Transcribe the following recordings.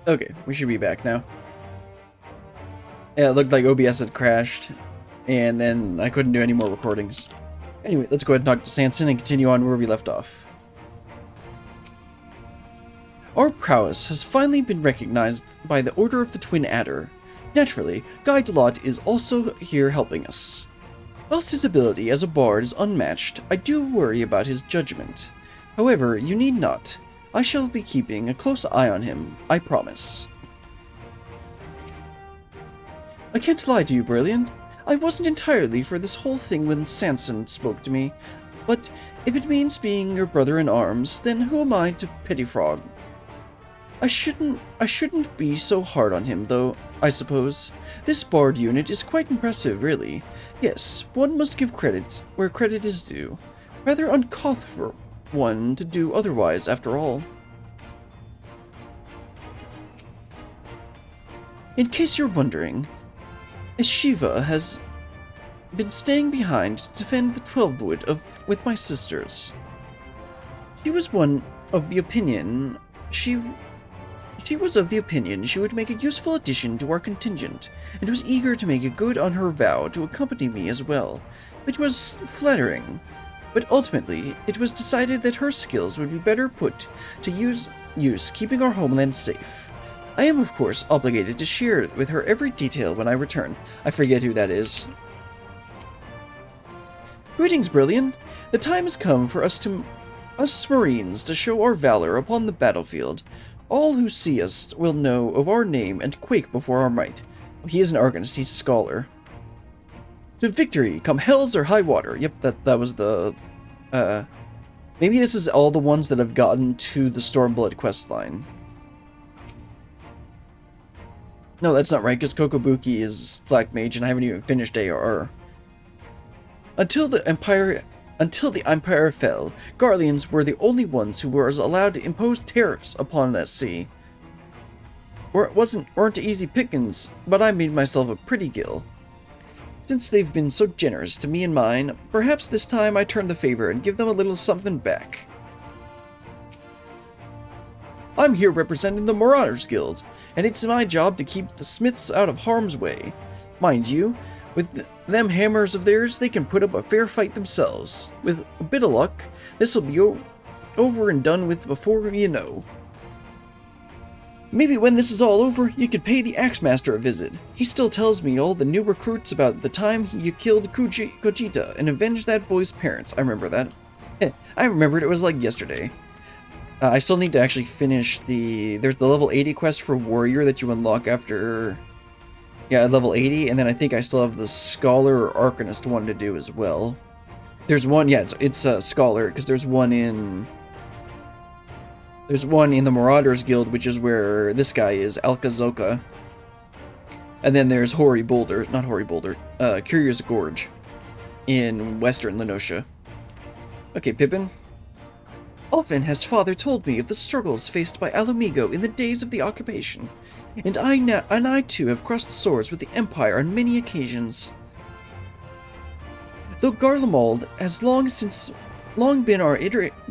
Okay, we should be back now. Yeah, it looked like OBS had crashed, and then I couldn't do any more recordings. Anyway, let's go ahead and talk to Sanson and continue on where we left off. Our prowess has finally been recognized by the Order of the Twin Adder. Naturally, Guy Delot is also here helping us. Whilst his ability as a bard is unmatched, I do worry about his judgment. However, you need not. I shall be keeping a close eye on him, I promise. I can't lie to you, Brilliant. I wasn't entirely for this whole thing when Sanson spoke to me, but if it means being your brother in arms, then who am I to pettifrog? I shouldn't be so hard on him, though, I suppose. This bard unit is quite impressive, really. Yes, one must give credit where credit is due. Rather uncouth for one to do otherwise, after all. In case you're wondering, Shiva has been staying behind to defend the 12-wood with my sisters. She was of the opinion she would make a useful addition to our contingent, and was eager to make good on her vow to accompany me as well, which was flattering. But ultimately, it was decided that her skills would be better put to use keeping our homeland safe. I am, of course, obligated to share with her every detail when I return. I forget who that is. Greetings, Brilliant. The time has come for us Marines to show our valor upon the battlefield. All who see us will know of our name and quake before our might. He is an Arcanist, he's a scholar. To victory, come hells or high water. Yep, that was the... maybe this is all the ones that have gotten to the Stormblood questline. No, that's not right, because Kokobuki is Black Mage, and I haven't even finished ARR. Until the Empire fell, Garleans were the only ones who were allowed to impose tariffs upon that sea. Weren't easy pickings, but I made myself a pretty gill. Since they've been so generous to me and mine, perhaps this time I turn the favor and give them a little something back. I'm here representing the Marauders Guild, and it's my job to keep the Smiths out of harm's way. Mind you, with them hammers of theirs, they can put up a fair fight themselves. With a bit of luck, this'll be over and done with before you know. Maybe when this is all over, you could pay the Axemaster a visit. He still tells me all the new recruits about the time you killed Kojita and avenged that boy's parents. I remember that. I remembered it was like yesterday. I still need to actually finish there's the level 80 quest for Warrior that you unlock after, yeah, at level 80, and then I think I still have the Scholar or Arcanist one to do as well. There's one, yeah, it's a Scholar, because there's one in the Marauders Guild, which is where this guy is, Alkazoka. And then there's Curious Gorge in Western Lenosha. Okay, Pippin. Often has Father told me of the struggles faced by Alamigo in the days of the occupation, and I too have crossed swords with the Empire on many occasions. Though Garlemald has long been our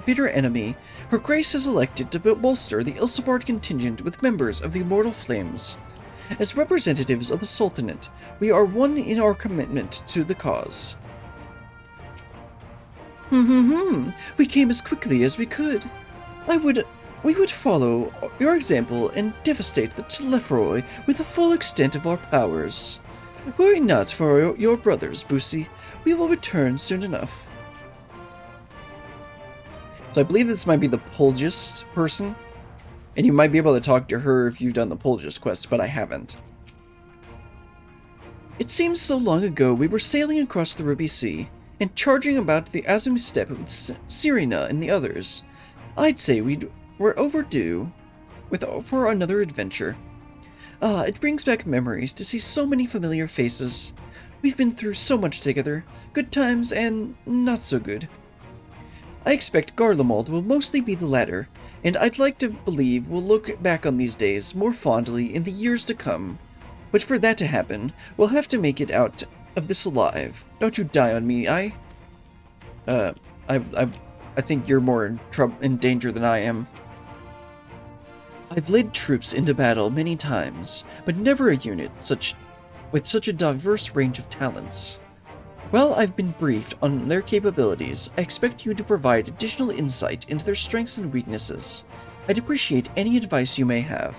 bitter enemy, her grace has elected to bolster the Ilsabard contingent with members of the Immortal Flames. As representatives of the Sultanate, we are one in our commitment to the cause. We came as quickly as we could. We would follow your example and devastate the Telefroi with the full extent of our powers. Worry not for your brothers, Busi. We will return soon enough. So I believe this might be the Polgist person, and you might be able to talk to her if you've done the Polgist quest, but I haven't. It seems so long ago we were sailing across the Ruby Sea, and charging about the Azumi Steppe with Sirena and the others. I'd say we're overdue for another adventure. It brings back memories to see so many familiar faces. We've been through so much together, good times and not so good. I expect Garlemald will mostly be the latter, and I'd like to believe we'll look back on these days more fondly in the years to come. But for that to happen, we'll have to make it out of this alive. Don't you die on me, I think you're more in danger than I am. I've led troops into battle many times, but never a unit with such a diverse range of talents. While I've been briefed on their capabilities, I expect you to provide additional insight into their strengths and weaknesses. I'd appreciate any advice you may have.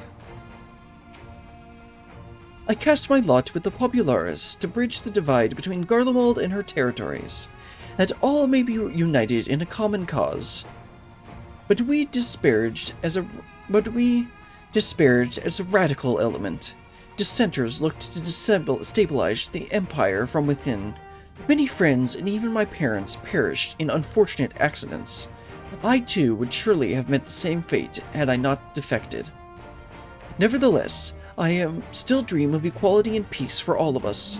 I cast my lot with the Popularis to bridge the divide between Garlemald and her territories, that all may be united in a common cause. But we disparaged as a radical element. Dissenters looked to stabilize the empire from within. Many friends and even my parents perished in unfortunate accidents. I too would surely have met the same fate had I not defected. Nevertheless, I still dream of equality and peace for all of us.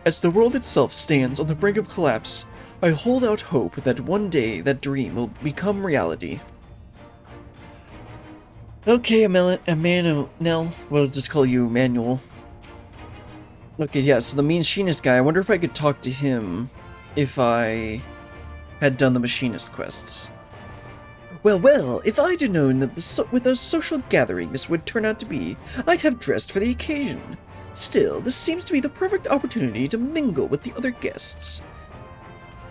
As the world itself stands on the brink of collapse, I hold out hope that one day that dream will become reality. Okay, Emmanuel, we'll just call you Manuel. Okay, yeah, so the machinist guy, I wonder if I could talk to him if I had done the machinist quests. Well, if I'd have known that with a social gathering this would turn out to be, I'd have dressed for the occasion. Still, this seems to be the perfect opportunity to mingle with the other guests.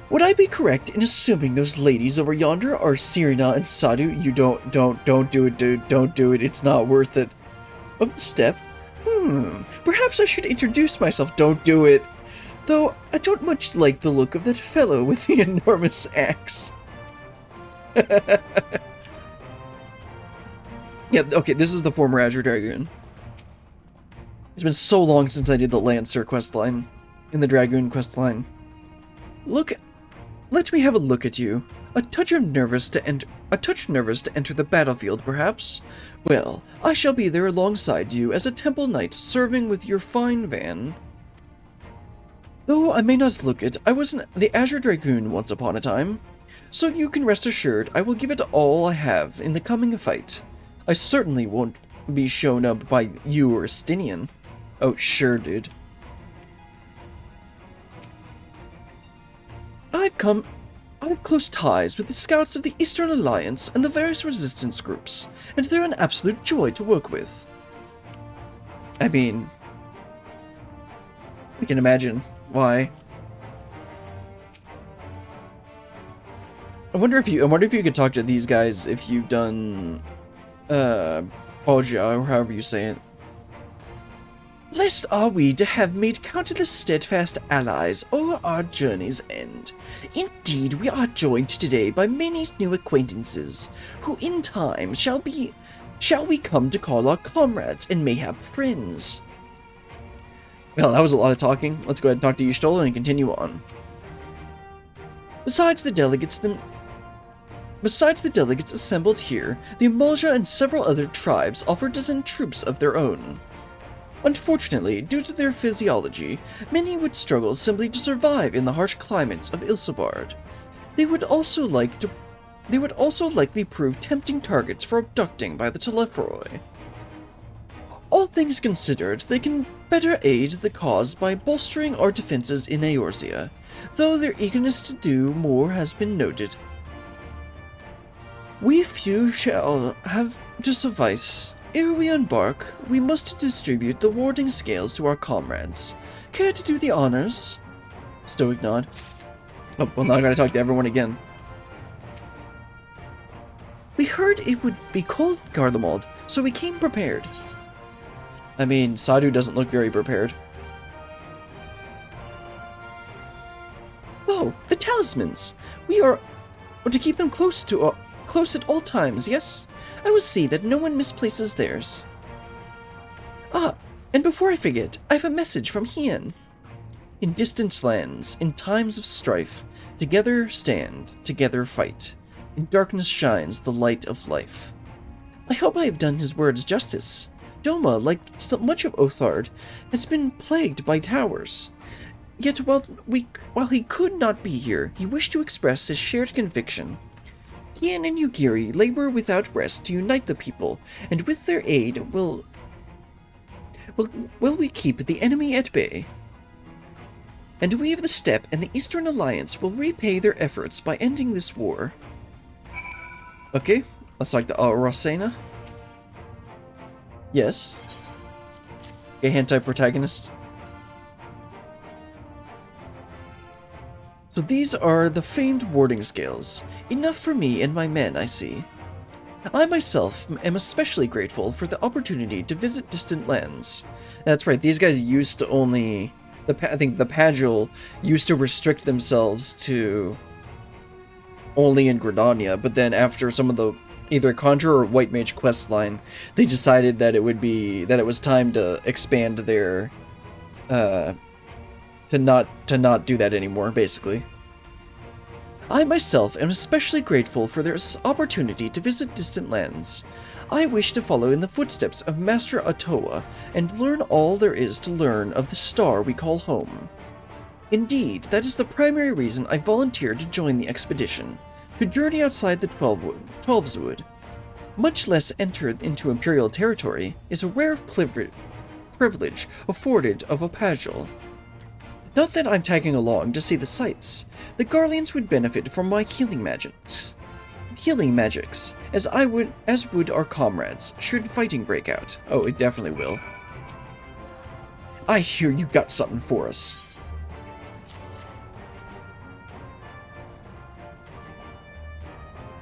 Would I be correct in assuming those ladies over yonder are Serena and Sadhu? You don't do it, dude. Don't do it. It's not worth it. Of the step? Perhaps I should introduce myself. Don't do it. Though, I don't much like the look of that fellow with the enormous axe. Yeah, okay, this is the former Azure Dragoon. It's been so long since I did the Lancer questline. In the Dragoon questline. Let me have a look at you. A touch nervous to enter the battlefield, perhaps? Well, I shall be there alongside you as a temple knight serving with your fine van. Though I may not look it, I was the Azure Dragoon once upon a time. So you can rest assured I will give it all I have in the coming fight. I certainly won't be shown up by you or Stinian. Oh, sure, dude. I have close ties with the scouts of the Eastern Alliance and the various resistance groups, and they're an absolute joy to work with. I mean, we can imagine why. I wonder if you could talk to these guys if you've done Boja, or however you say it. Blessed are we to have made countless steadfast allies o'er our journey's end. Indeed, we are joined today by many new acquaintances, who in time shall we come to call our comrades and mayhap friends. Well, that was a lot of talking. Let's go ahead and talk to Y'shtola and continue on. Besides the delegates assembled here, the Amalja and several other tribes offer dozen troops of their own. Unfortunately, due to their physiology, many would struggle simply to survive in the harsh climates of Ilsabard. They would also likely prove tempting targets for abducting by the Telephoroi. All things considered, they can better aid the cause by bolstering our defenses in Eorzea, though their eagerness to do more has been noted. We few shall have to suffice. Ere we embark, we must distribute the warding scales to our comrades. Care to do the honors? Stoic nod. Oh, well, now I gotta talk to everyone again. We heard it would be cold, Garlemald, so we came prepared. I mean, Sadhu doesn't look very prepared. Oh, the talismans! We are to keep them close at all times, yes? I will see that no one misplaces theirs. Ah, and before I forget, I have a message from Hien. In distant lands, in times of strife, together stand, together fight. In darkness shines the light of life. I hope I have done his words justice. Doma, like so much of Othard, has been plagued by towers. Yet while he could not be here, he wished to express his shared conviction. Hien and Yugiri labor without rest to unite the people, and with their aid will we keep the enemy at bay. And we of the Steppe and the Eastern Alliance will repay their efforts by ending this war. Okay, let's talk to Rosena. Yes. A hentai protagonist. So these are the famed warding scales. Enough for me and my men, I see. I myself am especially grateful for the opportunity to visit distant lands. That's right, these guys used to only... I think the Pagil used to restrict themselves to only in Gridania, but then after some of the either Conjurer or White Mage questline, they decided that it was time to expand their to not do that anymore, basically. I myself am especially grateful for this opportunity to visit distant lands. I wish to follow in the footsteps of Master Atoa and learn all there is to learn of the star we call home. Indeed, that is the primary reason I volunteered to join the expedition, to journey outside the Twelveswood. Much less enter into Imperial territory is a rare privilege afforded of a Pagil. Not that I'm tagging along to see the sights. The Garleans would benefit from my healing magics, as would our comrades, should fighting break out. Oh, it definitely will. I hear you got something for us.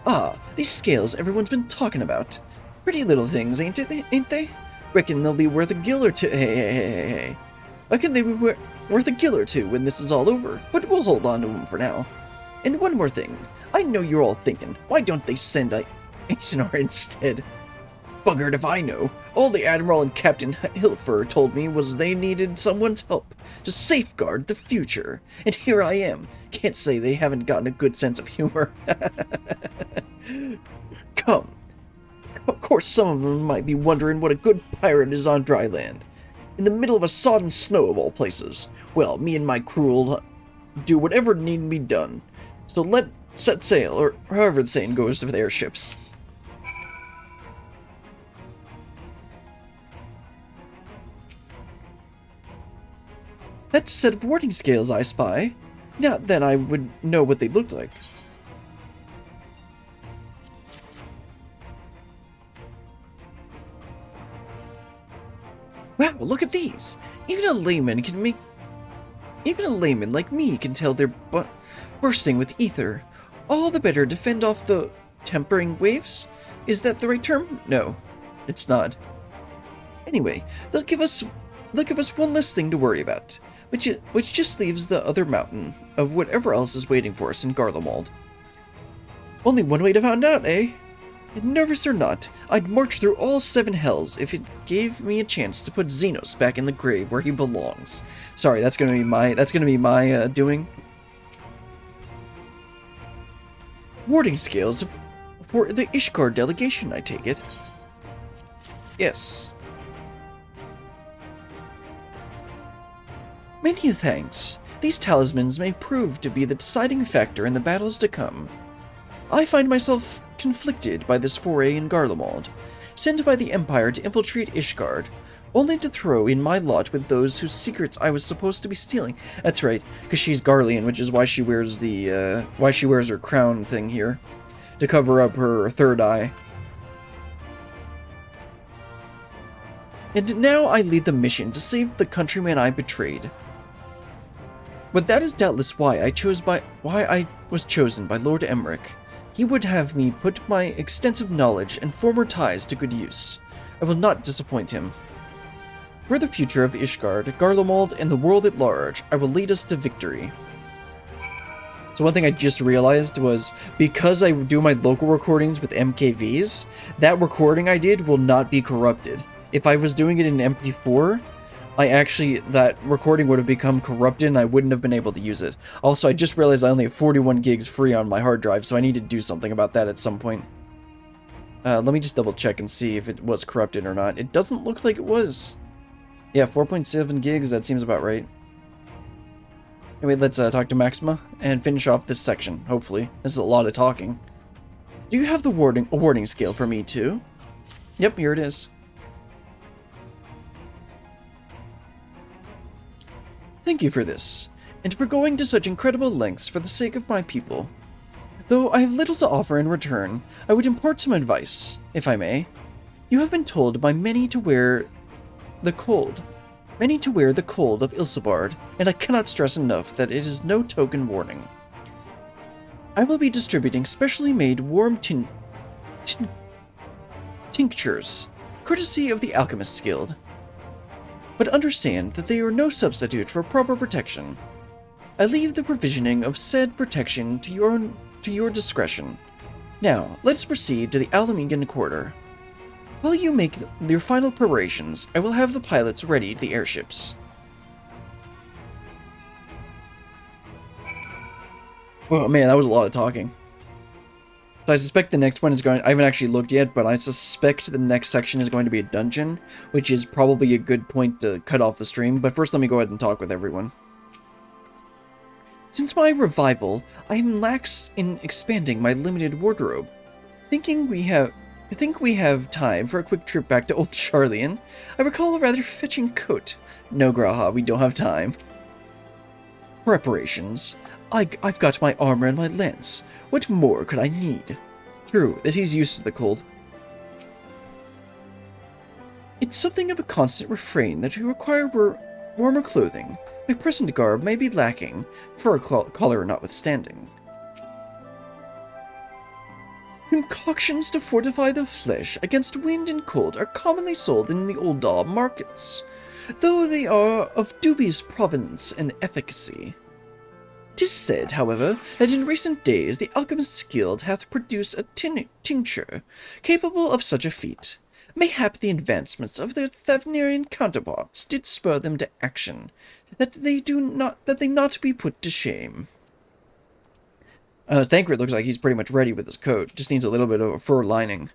Ah, these scales everyone's been talking about. Pretty little things, ain't they? Reckon they'll be worth a gill or two. Hey. Reckon they will be worth a gill or two when this is all over, but we'll hold on to them for now. And one more thing. I know you're all thinking, why don't they send Aesonar instead? Buggered if I know. All the Admiral and Captain Hilfer told me was they needed someone's help to safeguard the future. And here I am. Can't say they haven't gotten a good sense of humor. Come. Of course some of them might be wondering what a good pirate is on dry land. In the middle of a sodden snow of all places. Well, me and my crew will do whatever need to be done. So let's set sail, or however the saying goes with airships. That's a set of warding scales I spy. Not that I would know what they looked like. Wow, look at these! Even a layman like me can tell they're bursting with ether. All the better to fend off the tempering waves? Is that the right term? No, it's not. Anyway, they'll give us one less thing to worry about, which just leaves the other mountain of whatever else is waiting for us in Garlemald. Only one way to find out, eh? Nervous or not, I'd march through all 7 hells if it gave me a chance to put Xenos back in the grave where he belongs. Sorry, that's gonna be my doing. Warding scales for the Ishgard delegation, I take it. Yes. Many thanks. These talismans may prove to be the deciding factor in the battles to come. I find myself conflicted by this foray in Garlemald, sent by the Empire to infiltrate Ishgard, only to throw in my lot with those whose secrets I was supposed to be stealing. That's right, because she's Garlean, which is why she wears her crown thing here, to cover up her third eye. And now I lead the mission to save the countryman I betrayed. But that is doubtless why I was chosen by Lord Emmerich. He would have me put my extensive knowledge and former ties to good use. I will not disappoint him. For the future of Ishgard, Garlemald, and the world at large, I will lead us to victory. So one thing I just realized was, because I do my local recordings with MKVs, that recording I did will not be corrupted. If I was doing it in MP4, that recording would have become corrupted and I wouldn't have been able to use it. Also, I just realized I only have 41 gigs free on my hard drive, so I need to do something about that at some point. Let me just double check and see if it was corrupted or not. It doesn't look like it was. Yeah, 4.7 gigs, that seems about right. Anyway, let's talk to Maxima and finish off this section, hopefully. This is a lot of talking. Do you have the warding scale for me too? Yep, here it is. Thank you for this, and for going to such incredible lengths for the sake of my people. Though I have little to offer in return, I would impart some advice, if I may. You have been told by many to wear the cold. Many to wear the cold of Ilsabard, and I cannot stress enough that it is no token warning. I will be distributing specially made warm tinctures, courtesy of the Alchemist's Guild. But understand that they are no substitute for proper protection. I leave the provisioning of said protection to your discretion. Now, let us proceed to the Alamegan Quarter. While you make your final preparations, I will have the pilots ready the airships. Oh man, that was a lot of talking. So I suspect the next one is going... I haven't actually looked yet, but I suspect the next section is going to be a dungeon, which is probably a good point to cut off the stream. But first, let me go ahead and talk with everyone. Since my revival, I am lax in expanding my limited wardrobe. I think we have time for a quick trip back to Old Charlian. I recall a rather fetching coat. No, Graha, we don't have time. Preparations. I've got my armor and my lance. What more could I need? True, that he's used to the cold. It's something of a constant refrain that you require warmer clothing. My present garb may be lacking, fur collar notwithstanding. Concoctions to fortify the flesh against wind and cold are commonly sold in the old Dahl markets, though they are of dubious provenance and efficacy. 'Tis said, however, that in recent days the Alchemist's Guild hath produced a tincture capable of such a feat. Mayhap the advancements of their Thavnerian counterparts did spur them to action, that they not be put to shame. Thancred looks like he's pretty much ready with his coat, just needs a little bit of a fur lining.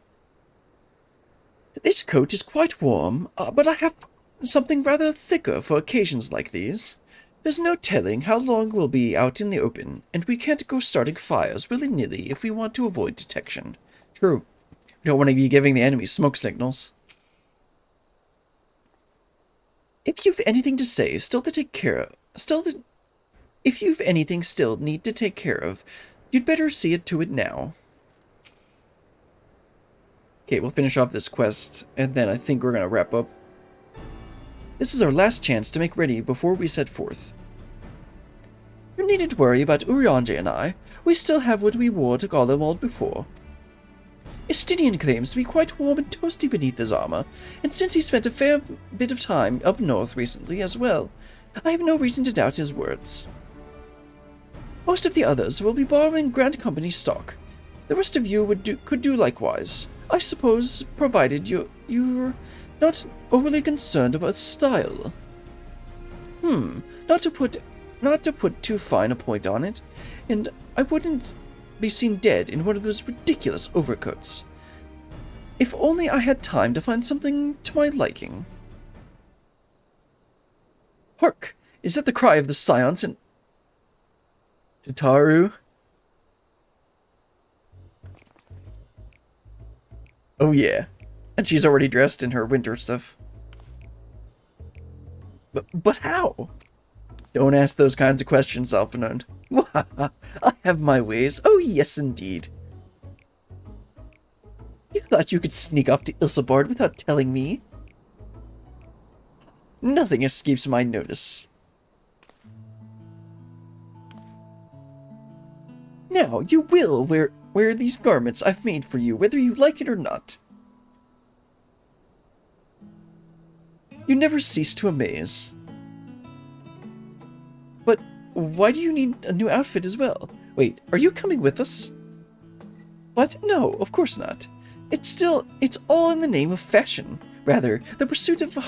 This coat is quite warm, but I have something rather thicker for occasions like these. There's no telling how long we'll be out in the open, and we can't go starting fires willy-nilly if we want to avoid detection. True. We don't want to be giving the enemy smoke signals. If you've anything to say, if you've anything still need to take care of, you'd better see it to it now. Okay, we'll finish off this quest, and then I think we're going to wrap up. This is our last chance to make ready before we set forth. You needn't worry about Urianger and I. We still have what we wore to Garlemald before. Estinian claims to be quite warm and toasty beneath his armor, and since he spent a fair bit of time up north recently as well, I have no reason to doubt his words. Most of the others will be borrowing Grand Company stock. The rest of you could do likewise, I suppose, provided you're not overly concerned about style. Not to put too fine a point on it, and I wouldn't be seen dead in one of those ridiculous overcoats. If only I had time to find something to my liking. Hark! Is that the cry of the Scions and Tataru? Oh yeah. And she's already dressed in her winter stuff. But how? Don't ask those kinds of questions, Alphinaud. I have my ways. Oh yes, indeed. You thought you could sneak off to Ilsabard without telling me? Nothing escapes my notice. Now, you will wear these garments I've made for you, whether you like it or not. You never cease to amaze. But why do you need a new outfit as well? Wait, are you coming with us? What? No, of course not. It's all in the name of fashion. Rather, the pursuit of the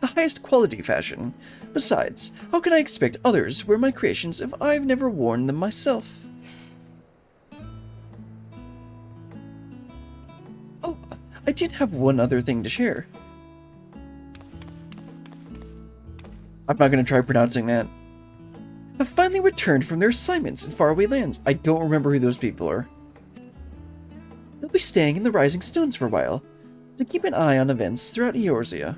highest quality fashion. Besides, how can I expect others to wear my creations if I've never worn them myself? Oh, I did have one other thing to share. I'm not going to try pronouncing that. Have finally returned from their assignments in faraway lands. I don't remember who those people are. They'll be staying in the Rising Stones for a while, to keep an eye on events throughout Eorzea.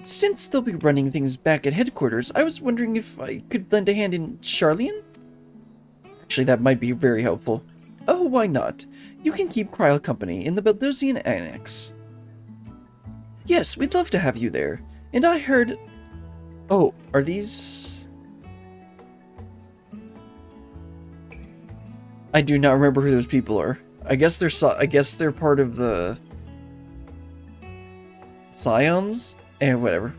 Since they'll be running things back at headquarters, I was wondering if I could lend a hand in Charlian? Actually, that might be very helpful. Oh, why not? You can keep Kryl company in the Baldosian Annex. Yes, we'd love to have you there. And I heard... Oh, are these... I do not remember who those people are. I guess they're part of the... Scions? And whatever.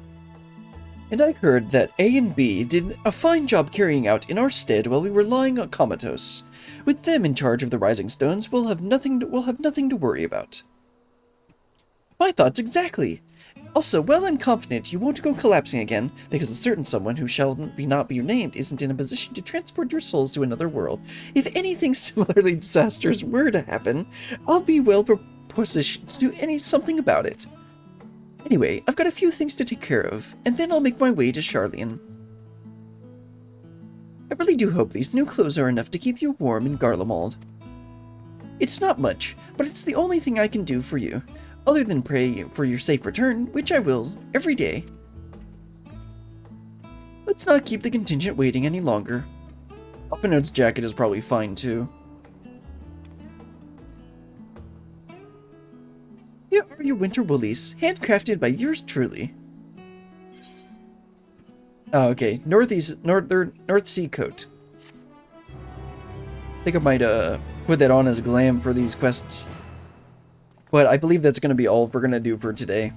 And I heard that A and B did a fine job carrying out in our stead while we were lying comatose. With them in charge of the Rising Stones, we'll have nothing to worry about. My thoughts exactly. Also, well, I'm confident you won't go collapsing again, because a certain someone who shall not be named isn't in a position to transport your souls to another world. If anything similarly disastrous were to happen, I'll be well positioned to do something about it. Anyway, I've got a few things to take care of, and then I'll make my way to Charlian. I really do hope these new clothes are enough to keep you warm in Garlemald. It's not much, but it's the only thing I can do for you, other than pray for your safe return, which I will, every day. Let's not keep the contingent waiting any longer. Alpinode's jacket is probably fine, too. Here are your winter woolies, handcrafted by yours truly. Oh, okay. North Sea coat. I think I might put that on as glam for these quests. But I believe that's going to be all we're going to do for today.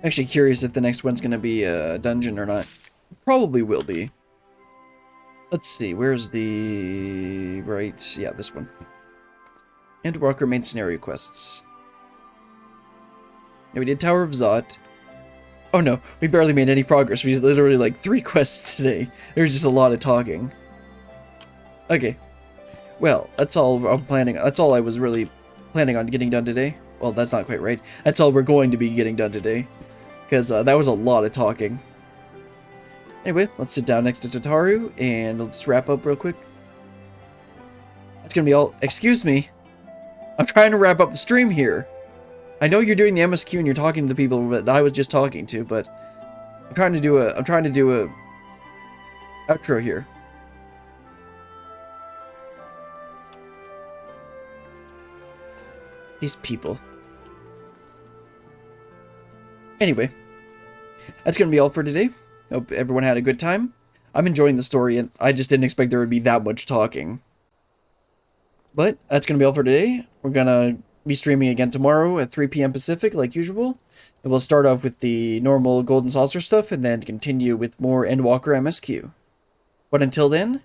Actually curious if the next one's going to be a dungeon or not. Probably will be. Let's see, where's the... Right, yeah, this one. Endwalker main scenario quests. Yeah, we did Tower of Zot. Oh no, we barely made any progress. We did literally like 3 quests today. There's just a lot of talking. Okay. Well, that's all I'm planning. That's all I was really planning on getting done today. Well, that's not quite right. That's all we're going to be getting done today. Because that was a lot of talking. Anyway, let's sit down next to Tataru, and let's wrap up real quick. That's gonna be all... Excuse me. I'm trying to wrap up the stream here. I know you're doing the MSQ and you're talking to the people that I was just talking to, but... I'm trying to do a... outro here. These people. Anyway. That's gonna be all for today. Hope everyone had a good time. I'm enjoying the story, and I just didn't expect there would be that much talking. But that's going to be all for today. We're going to be streaming again tomorrow at 3 p.m. Pacific, like usual. And we'll start off with the normal Golden Saucer stuff, and then continue with more Endwalker MSQ. But until then,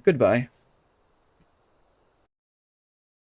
goodbye.